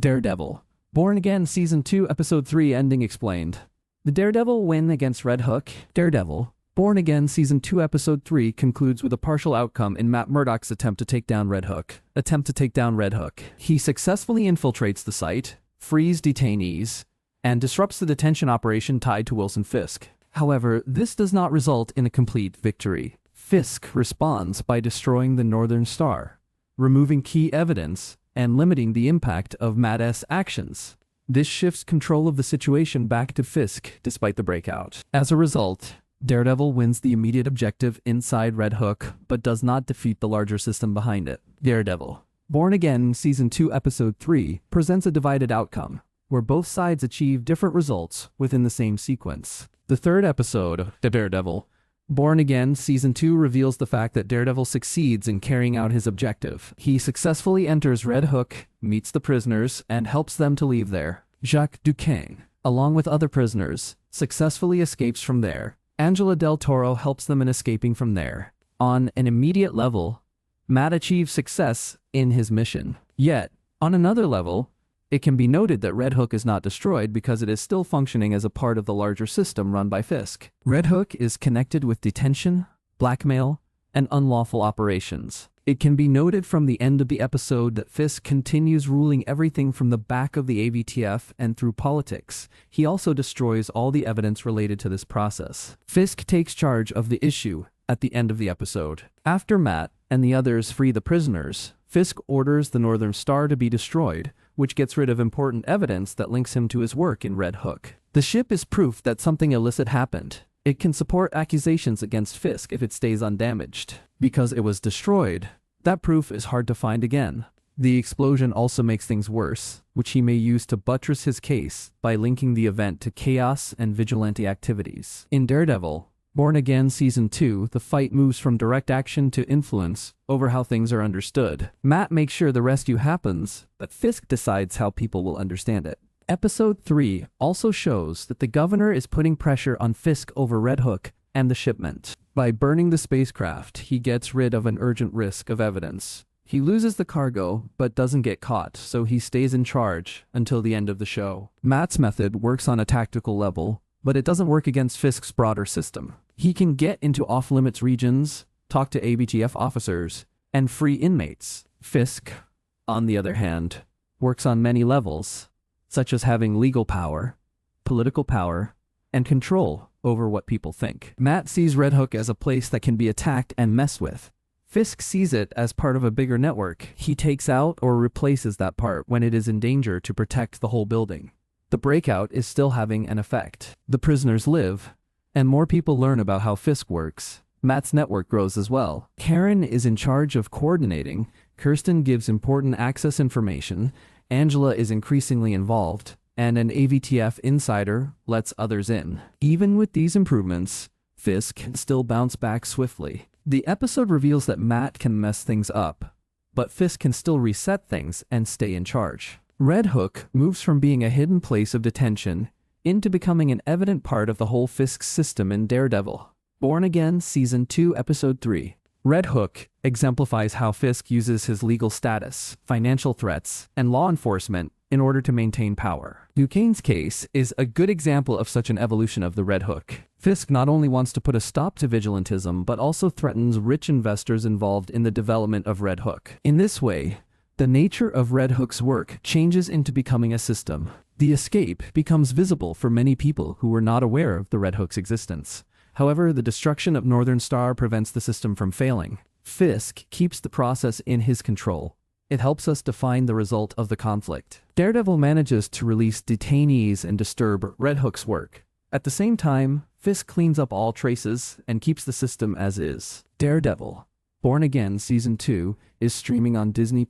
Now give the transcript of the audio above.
Daredevil. Born Again Season 2 Episode 3 Ending Explained. The Daredevil win against Red Hook. Daredevil. Born Again Season 2 Episode 3 concludes with a partial outcome in Matt Murdock's attempt to take down Red Hook. He successfully infiltrates the site, frees detainees, and disrupts the detention operation tied to Wilson Fisk. However, this does not result in a complete victory. Fisk responds by destroying the Northern Star, removing key evidence, and limiting the impact of Matt's actions. This shifts control of the situation back to Fisk despite the breakout. As a result, Daredevil wins the immediate objective inside Red Hook, but does not defeat the larger system behind it. Daredevil. Born Again Season 2 Episode 3 presents a divided outcome, where both sides achieve different results within the same sequence. The third episode, Daredevil. Born Again Season 2 reveals the fact that Daredevil succeeds in carrying out his objective. He successfully enters Red Hook, meets the prisoners, and helps them to leave there. Jacques Duquesne, along with other prisoners, successfully escapes from there. Angela Del Toro helps them in escaping from there. On an immediate level, Matt achieves success in his mission. Yet, on another level, it can be noted that Red Hook is not destroyed because it is still functioning as a part of the larger system run by Fisk. Red Hook is connected with detention, blackmail, and unlawful operations. It can be noted from the end of the episode that Fisk continues ruling everything from the back of the AVTF and through politics. He also destroys all the evidence related to this process. Fisk takes charge of the issue at the end of the episode. After Matt and the others free the prisoners, Fisk orders the Northern Star to be destroyed, which gets rid of important evidence that links him to his work in Red Hook. The ship is proof that something illicit happened. It can support accusations against Fisk if it stays undamaged. Because it was destroyed, that proof is hard to find again. The explosion also makes things worse, which he may use to buttress his case by linking the event to chaos and vigilante activities. In Daredevil, Born Again Season 2, the fight moves from direct action to influence over how things are understood. Matt makes sure the rescue happens, but Fisk decides how people will understand it. Episode 3 also shows that the governor is putting pressure on Fisk over Red Hook and the shipment. By burning the spacecraft, he gets rid of an urgent risk of evidence. He loses the cargo, but doesn't get caught, so he stays in charge until the end of the show. Matt's method works on a tactical level, but it doesn't work against Fisk's broader system. He can get into off-limits regions, talk to ABTF officers, and free inmates. Fisk, on the other hand, works on many levels, such as having legal power, political power, and control over what people think. Matt sees Red Hook as a place that can be attacked and messed with. Fisk sees it as part of a bigger network. He takes out or replaces that part when it is in danger to protect the whole building. The breakout is still having an effect. The prisoners live, and more people learn about how Fisk works. Matt's network grows as well. Karen is in charge of coordinating, Kirsten gives important access information, Angela is increasingly involved, and an AVTF insider lets others in. Even with these improvements, Fisk can still bounce back swiftly. The episode reveals that Matt can mess things up, but Fisk can still reset things and stay in charge. Red Hook moves from being a hidden place of detention into becoming an evident part of the whole Fisk system in Daredevil. Born Again Season 2 Episode 3. Red Hook exemplifies how Fisk uses his legal status, financial threats, and law enforcement in order to maintain power. Duquesne's case is a good example of such an evolution of the Red Hook. Fisk not only wants to put a stop to vigilantism, but also threatens rich investors involved in the development of Red Hook. In this way, the nature of Red Hook's work changes into becoming a system. The escape becomes visible for many people who were not aware of the Red Hook's existence. However, the destruction of Northern Star prevents the system from failing. Fisk keeps the process in his control. It helps us define the result of the conflict. Daredevil manages to release detainees and disturb Red Hook's work. At the same time, Fisk cleans up all traces and keeps the system as is. Daredevil, Born Again Season 2 is streaming on Disney+.